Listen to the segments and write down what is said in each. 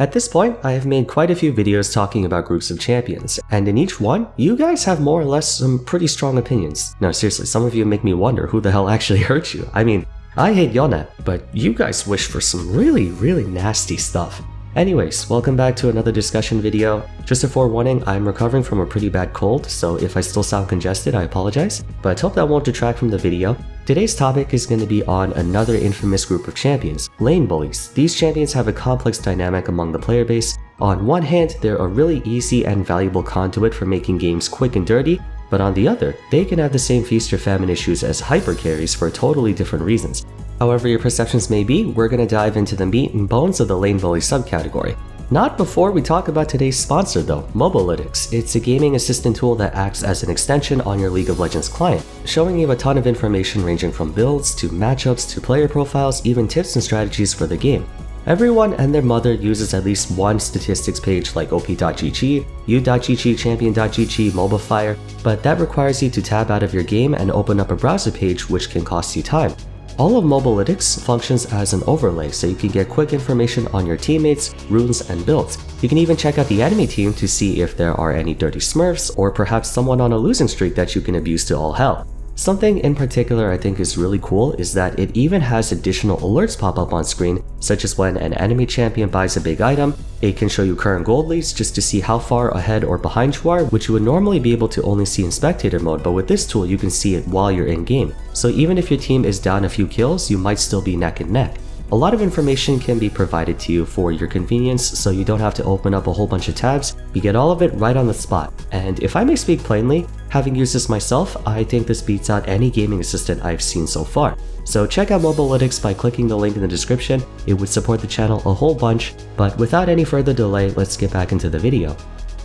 At this point, I have made quite a few videos talking about groups of champions, and in each one, you guys have more or less some pretty strong opinions. No, seriously, some of you make me wonder who the hell actually hurt you. I mean, I hate Yona, but you guys wish for some really nasty stuff. Anyways, welcome back to another discussion video. Just a forewarning, I'm recovering from a pretty bad cold, so if I still sound congested, I apologize, but hope that won't detract from the video. Today's topic is going to be on another infamous group of champions, lane bullies. These champions have a complex dynamic among the player base. On one hand, they're a really easy and valuable conduit for making games quick and dirty, but on the other, they can have the same feast or famine issues as hyper carries for totally different reasons. However your perceptions may be, we're going to dive into the meat and bones of the lane bully subcategory. Not before we talk about today's sponsor though, Mobalytics. It's a gaming assistant tool that acts as an extension on your League of Legends client, showing you a ton of information ranging from builds to matchups to player profiles, even tips and strategies for the game. Everyone and their mother uses at least one statistics page like op.gg, u.gg, champion.gg, MobaFire, but that requires you to tab out of your game and open up a browser page, which can cost you time. All of Mobalytics functions as an overlay, so you can get quick information on your teammates, runes, and builds. You can even check out the enemy team to see if there are any dirty smurfs, or perhaps someone on a losing streak that you can abuse to all hell. Something in particular I think is really cool is that it even has additional alerts pop up on screen, such as when an enemy champion buys a big item. It can show you current gold leads just to see how far ahead or behind you are, which you would normally be able to only see in spectator mode, but with this tool you can see it while you're in game. So even if your team is down a few kills, you might still be neck and neck. A lot of information can be provided to you for your convenience, so you don't have to open up a whole bunch of tabs. You get all of it right on the spot. And if I may speak plainly, having used this myself, I think this beats out any gaming assistant I've seen so far. So check out Mobalytics by clicking the link in the description. It would support the channel a whole bunch, but without any further delay, let's get back into the video.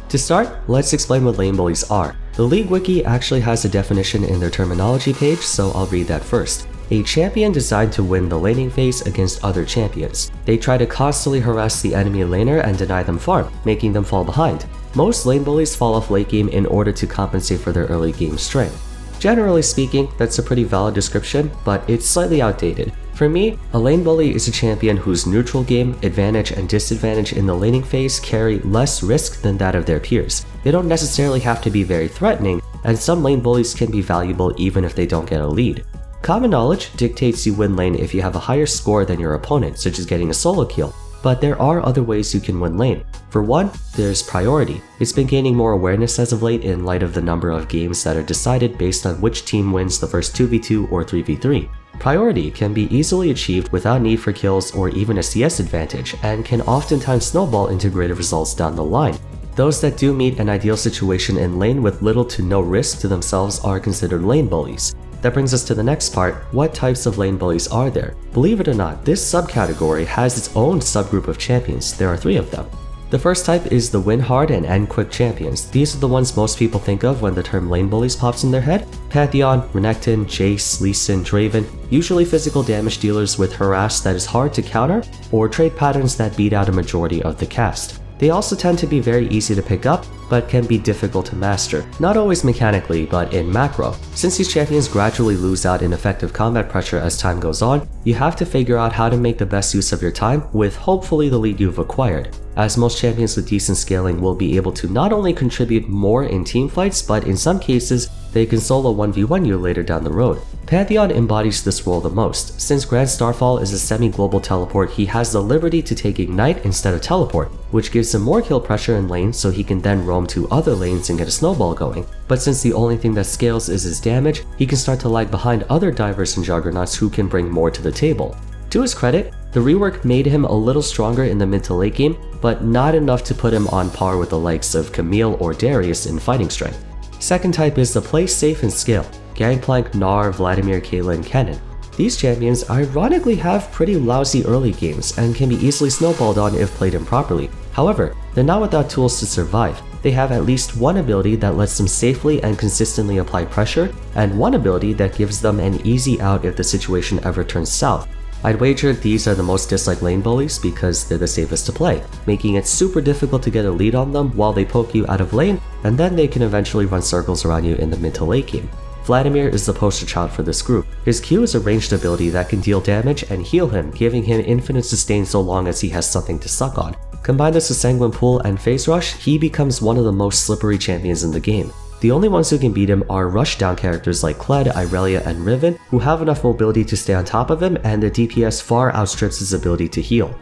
To start, let's explain what lane bullies are. The League Wiki actually has a definition in their terminology page, so I'll read that first. A champion designed to win the laning phase against other champions. They try to constantly harass the enemy laner and deny them farm, making them fall behind. Most lane bullies fall off late game in order to compensate for their early game strength. Generally speaking, that's a pretty valid description, but it's slightly outdated. For me, a lane bully is a champion whose neutral game, advantage, and disadvantage in the laning phase carry less risk than that of their peers. They don't necessarily have to be very threatening, and some lane bullies can be valuable even if they don't get a lead. Common knowledge dictates you win lane if you have a higher score than your opponent, such as getting a solo kill, but there are other ways you can win lane. For one, there's priority. It's been gaining more awareness as of late in light of the number of games that are decided based on which team wins the first 2v2 or 3v3. Priority can be easily achieved without need for kills or even a CS advantage, and can oftentimes snowball into greater results down the line. Those that do meet an ideal situation in lane with little to no risk to themselves are considered lane bullies. That brings us to the next part, what types of lane bullies are there? Believe it or not, this subcategory has its own subgroup of champions. There are 3 of them. The first type is the win hard and end quick champions. These are the ones most people think of when the term lane bullies pops in their head. Pantheon, Renekton, Jace, Lee Sin, Draven, usually physical damage dealers with harass that is hard to counter, or trade patterns that beat out a majority of the cast. They also tend to be very easy to pick up, but can be difficult to master, not always mechanically, but in macro. Since these champions gradually lose out in effective combat pressure as time goes on, you have to figure out how to make the best use of your time with hopefully the lead you've acquired, as most champions with decent scaling will be able to not only contribute more in team fights, but in some cases, they can solo 1v1 you later down the road. Pantheon embodies this role the most. Since Grand Starfall is a semi-global teleport, he has the liberty to take Ignite instead of teleport, which gives him more kill pressure in lane so he can then roam to other lanes and get a snowball going. But since the only thing that scales is his damage, he can start to lag behind other divers and juggernauts who can bring more to the table. To his credit, the rework made him a little stronger in the mid to late game, but not enough to put him on par with the likes of Camille or Darius in fighting strength. Second type is the play safe and scale. Gangplank, Gnar, Vladimir, Kayla, and Kennen. These champions ironically have pretty lousy early games and can be easily snowballed on if played improperly. However, they're not without tools to survive. They have at least one ability that lets them safely and consistently apply pressure, and one ability that gives them an easy out if the situation ever turns south. I'd wager these are the most disliked lane bullies because they're the safest to play, making it super difficult to get a lead on them while they poke you out of lane, and then they can eventually run circles around you in the mid to late game. Vladimir is the poster child for this group. His Q is a ranged ability that can deal damage and heal him, giving him infinite sustain so long as he has something to suck on. Combine this with Sanguine Pool and Phase Rush, he becomes one of the most slippery champions in the game. The only ones who can beat him are rushdown characters like Kled, Irelia, and Riven, who have enough mobility to stay on top of him, and their DPS far outstrips his ability to heal.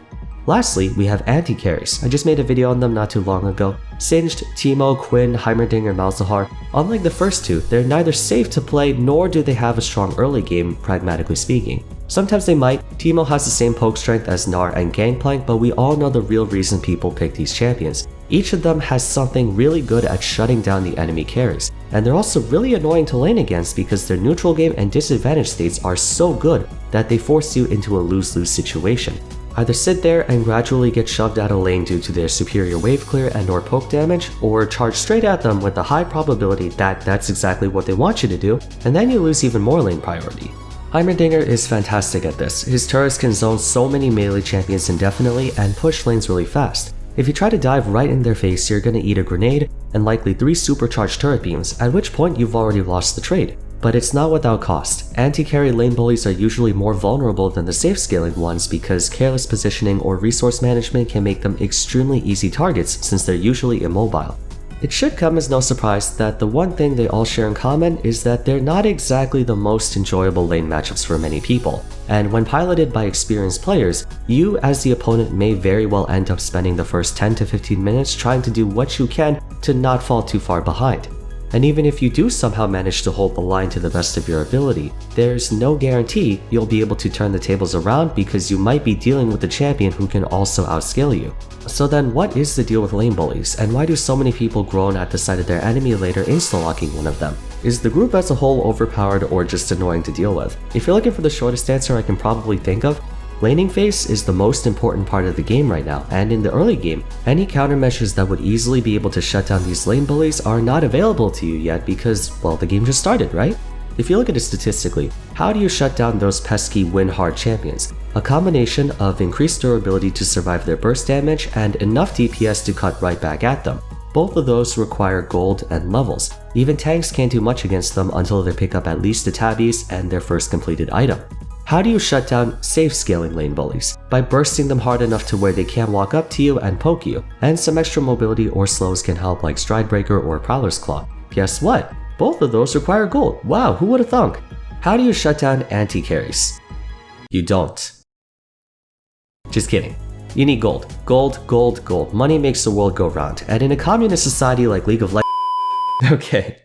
Lastly, we have anti-carries. I just made a video on them not too long ago. Singed, Teemo, Quinn, Heimerdinger, Malzahar. Unlike the first two, they're neither safe to play nor do they have a strong early game, pragmatically speaking. Sometimes they might. Teemo has the same poke strength as Gnar and Gangplank, but we all know the real reason people pick these champions. Each of them has something really good at shutting down the enemy carries, and they're also really annoying to lane against because their neutral game and disadvantage states are so good that they force you into a lose-lose situation. Either sit there and gradually get shoved out of lane due to their superior wave clear and or poke damage, or charge straight at them with a high probability that that's exactly what they want you to do, and then you lose even more lane priority. Heimerdinger is fantastic at this. His turrets can zone so many melee champions indefinitely and push lanes really fast. If you try to dive right in their face, you're gonna eat a grenade and likely 3 supercharged turret beams, at which point you've already lost the trade. But it's not without cost. Anti-carry lane bullies are usually more vulnerable than the safe scaling ones because careless positioning or resource management can make them extremely easy targets since they're usually immobile. It should come as no surprise that the one thing they all share in common is that they're not exactly the most enjoyable lane matchups for many people, and when piloted by experienced players, you as the opponent may very well end up spending the first 10 to 15 minutes trying to do what you can to not fall too far behind. And even if you do somehow manage to hold the line to the best of your ability, there's no guarantee you'll be able to turn the tables around because you might be dealing with a champion who can also outscale you. So then what is the deal with lane bullies, and why do so many people groan at the sight of their enemy later insta-locking one of them? Is the group as a whole overpowered or just annoying to deal with? If you're looking for the shortest answer I can probably think of, laning phase is the most important part of the game right now, and in the early game, any countermeasures that would easily be able to shut down these lane bullies are not available to you yet because, well, the game just started, right? If you look at it statistically, how do you shut down those pesky win-hard champions? A combination of increased durability to survive their burst damage and enough DPS to cut right back at them. Both of those require gold and levels. Even tanks can't do much against them until they pick up at least the tabbies and their first completed item. How do you shut down safe scaling lane bullies? By bursting them hard enough to where they can't walk up to you and poke you, and some extra mobility or slows can help like Stride Breaker or Prowler's Claw. Guess what? Both of those require gold. Wow, who would have thunk? How do you shut down anti-carries? You don't. Just kidding. You need gold. Gold, gold, gold. Money makes the world go round. And in a communist society like League of Legends...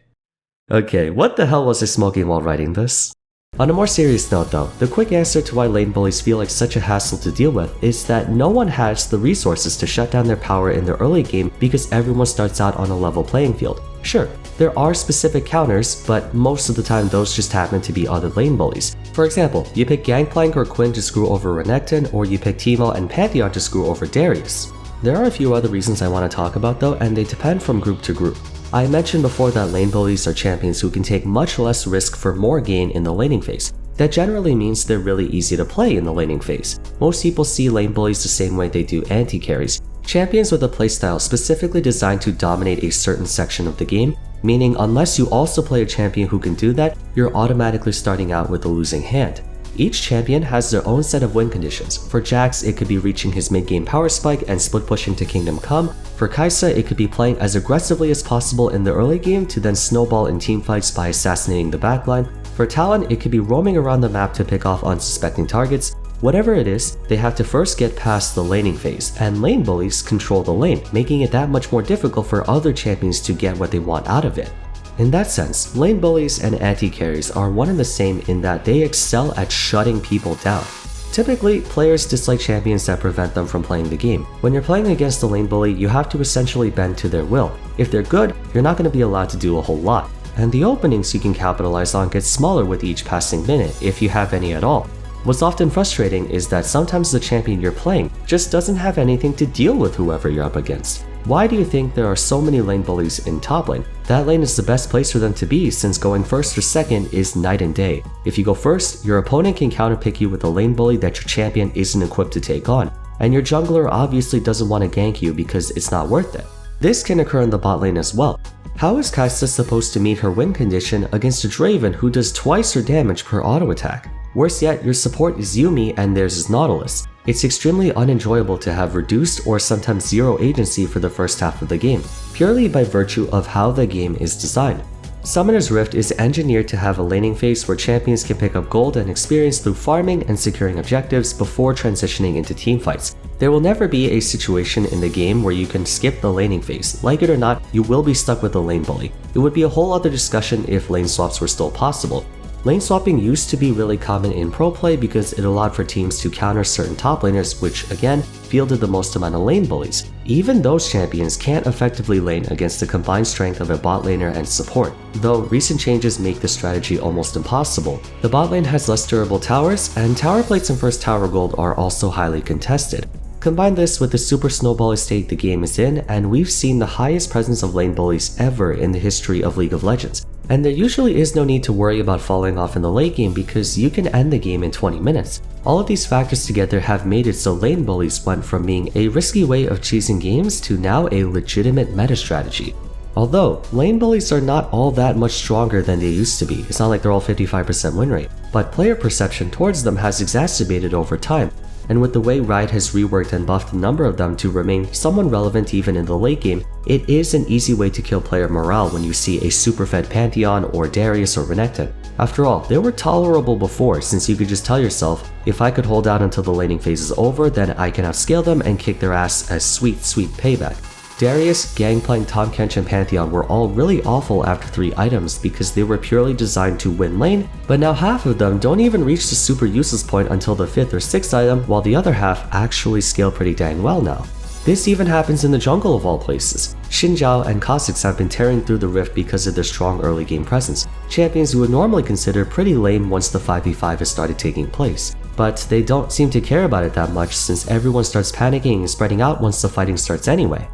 Okay, what the hell was I smoking while writing this? On a more serious note though, the quick answer to why lane bullies feel like such a hassle to deal with is that no one has the resources to shut down their power in the early game because everyone starts out on a level playing field. Sure, there are specific counters, but most of the time those just happen to be other lane bullies. For example, you pick Gangplank or Quinn to screw over Renekton, or you pick Teemo and Pantheon to screw over Darius. There are a few other reasons I want to talk about though, and they depend from group to group. I mentioned before that lane bullies are champions who can take much less risk for more gain in the laning phase. That generally means they're really easy to play in the laning phase. Most people see lane bullies the same way they do anti-carries. Champions with a playstyle specifically designed to dominate a certain section of the game, meaning unless you also play a champion who can do that, you're automatically starting out with a losing hand. Each champion has their own set of win conditions. For Jax, it could be reaching his mid-game power spike and split pushing to Kingdom Come. For Kai'Sa, it could be playing as aggressively as possible in the early game to then snowball in teamfights by assassinating the backline. For Talon, it could be roaming around the map to pick off unsuspecting targets. Whatever it is, they have to first get past the laning phase, and lane bullies control the lane, making it that much more difficult for other champions to get what they want out of it. In that sense, lane bullies and anti-carries are one and the same in that they excel at shutting people down. Typically, players dislike champions that prevent them from playing the game. When you're playing against a lane bully, you have to essentially bend to their will. If they're good, you're not going to be allowed to do a whole lot, and the openings you can capitalize on get smaller with each passing minute, if you have any at all. What's often frustrating is that sometimes the champion you're playing just doesn't have anything to deal with whoever you're up against. Why do you think there are so many lane bullies in top lane? That lane is the best place for them to be since going first or second is night and day. If you go first, your opponent can counterpick you with a lane bully that your champion isn't equipped to take on, and your jungler obviously doesn't want to gank you because it's not worth it. This can occur in the bot lane as well. How is Kai'Sa supposed to meet her win condition against a Draven who does twice her damage per auto attack? Worse yet, your support is Yuumi and theirs is Nautilus. It's extremely unenjoyable to have reduced or sometimes zero agency for the first half of the game, purely by virtue of how the game is designed. Summoner's Rift is engineered to have a laning phase where champions can pick up gold and experience through farming and securing objectives before transitioning into teamfights. There will never be a situation in the game where you can skip the laning phase. Like it or not, you will be stuck with a lane bully. It would be a whole other discussion if lane swaps were still possible. Lane swapping used to be really common in pro play because it allowed for teams to counter certain top laners, which again, fielded the most amount of lane bullies. Even those champions can't effectively lane against the combined strength of a bot laner and support, though recent changes make this strategy almost impossible. The bot lane has less durable towers, and tower plates and first tower gold are also highly contested. Combine this with the super snowbally state the game is in, and we've seen the highest presence of lane bullies ever in the history of League of Legends. And there usually is no need to worry about falling off in the late game because you can end the game in 20 minutes. All of these factors together have made it so lane bullies went from being a risky way of cheesing games to now a legitimate meta strategy. Although, lane bullies are not all that much stronger than they used to be. It's not like they're all 55% win rate, but player perception towards them has exacerbated over time. And with the way Riot has reworked and buffed a number of them to remain somewhat relevant even in the late game, it is an easy way to kill player morale when you see a super fed Pantheon or Darius or Renekton. After all, they were tolerable before since you could just tell yourself, if I could hold out until the laning phase is over, then I can outscale them and kick their ass as sweet payback. Darius, Gangplank, Tahm Kench, and Pantheon were all really awful after 3 items because they were purely designed to win lane, but now half of them don't even reach the super useless point until the 5th or 6th item, while the other half actually scale pretty dang well now. This even happens in the jungle of all places. Xin Zhao and Kha'Zix have been tearing through the rift because of their strong early game presence, champions you would normally consider pretty lame once the 5v5 has started taking place. But they don't seem to care about it that much since everyone starts panicking and spreading out once the fighting starts anyway.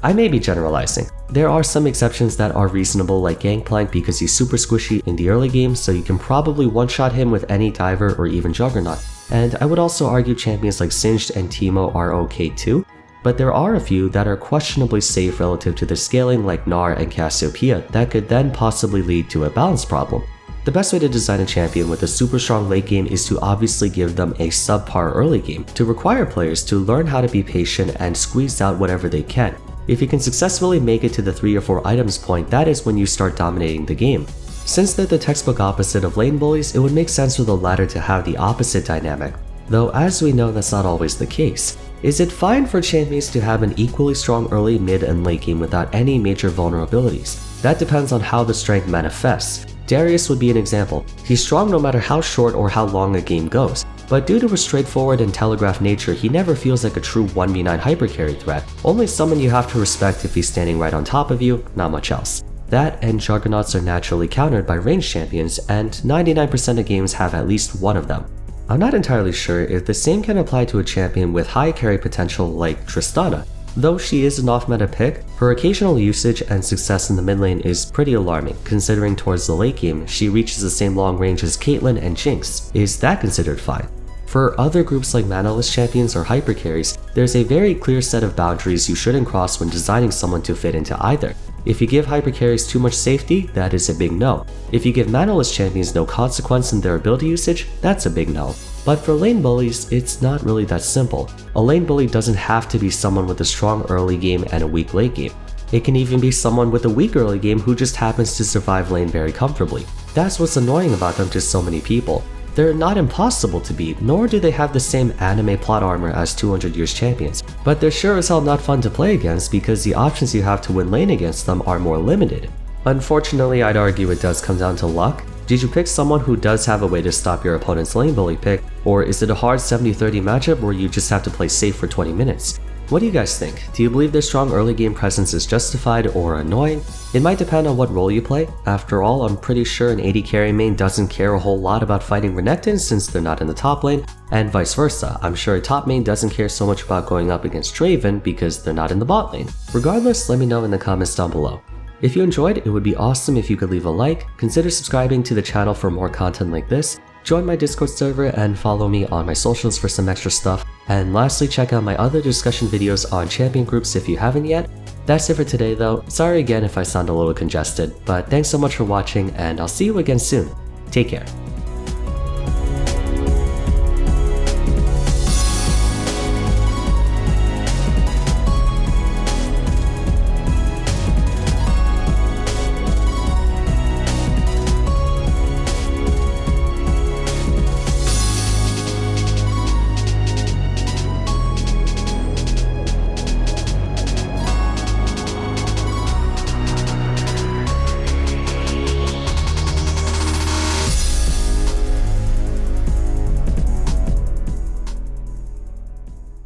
I may be generalizing. There are some exceptions that are reasonable like Gangplank because he's super squishy in the early game, so you can probably one-shot him with any diver or even Juggernaut. And I would also argue champions like Singed and Teemo are okay too, but there are a few that are questionably safe relative to their scaling like Gnar and Cassiopeia that could then possibly lead to a balance problem. The best way to design a champion with a super strong late game is to obviously give them a subpar early game to require players to learn how to be patient and squeeze out whatever they can. If you can successfully make it to the 3 or 4 items point, that is when you start dominating the game. Since they're the textbook opposite of lane bullies, it would make sense for the latter to have the opposite dynamic. Though as we know, that's not always the case. Is it fine for champions to have an equally strong early, mid, and late game without any major vulnerabilities? That depends on how the strength manifests. Darius would be an example. He's strong no matter how short or how long a game goes. But due to his straightforward and telegraphed nature, he never feels like a true 1v9 hypercarry threat. Only someone you have to respect if he's standing right on top of you, not much else. That and Juggernauts are naturally countered by ranged champions, and 99% of games have at least one of them. I'm not entirely sure if the same can apply to a champion with high carry potential like Tristana. Though she is an off-meta pick, her occasional usage and success in the mid lane is pretty alarming, considering towards the late game she reaches the same long range as Caitlyn and Jinx. Is that considered fine? For other groups like manaless champions or hypercarries, there's a very clear set of boundaries you shouldn't cross when designing someone to fit into either. If you give hypercarries too much safety, that is a big no. If you give manaless champions no consequence in their ability usage, that's a big no. But for lane bullies, it's not really that simple. A lane bully doesn't have to be someone with a strong early game and a weak late game. It can even be someone with a weak early game who just happens to survive lane very comfortably. That's what's annoying about them to so many people. They're not impossible to beat, nor do they have the same anime plot armor as 200 years champions, but they're sure as hell not fun to play against because the options you have to win lane against them are more limited. Unfortunately, I'd argue it does come down to luck. Did you pick someone who does have a way to stop your opponent's lane bully pick, or is it a hard 70-30 matchup where you just have to play safe for 20 minutes? What do you guys think? Do you believe their strong early game presence is justified or annoying? It might depend on what role you play. After all, I'm pretty sure an AD carry main doesn't care a whole lot about fighting Renekton since they're not in the top lane, and vice versa. I'm sure a top main doesn't care so much about going up against Draven because they're not in the bot lane. Regardless, let me know in the comments down below. If you enjoyed, it would be awesome if you could leave a like, consider subscribing to the channel for more content like this, join my Discord server, and follow me on my socials for some extra stuff. And lastly, check out my other discussion videos on champion groups if you haven't yet. That's it for today though. Sorry again if I sound a little congested, but thanks so much for watching and I'll see you again soon. Take care.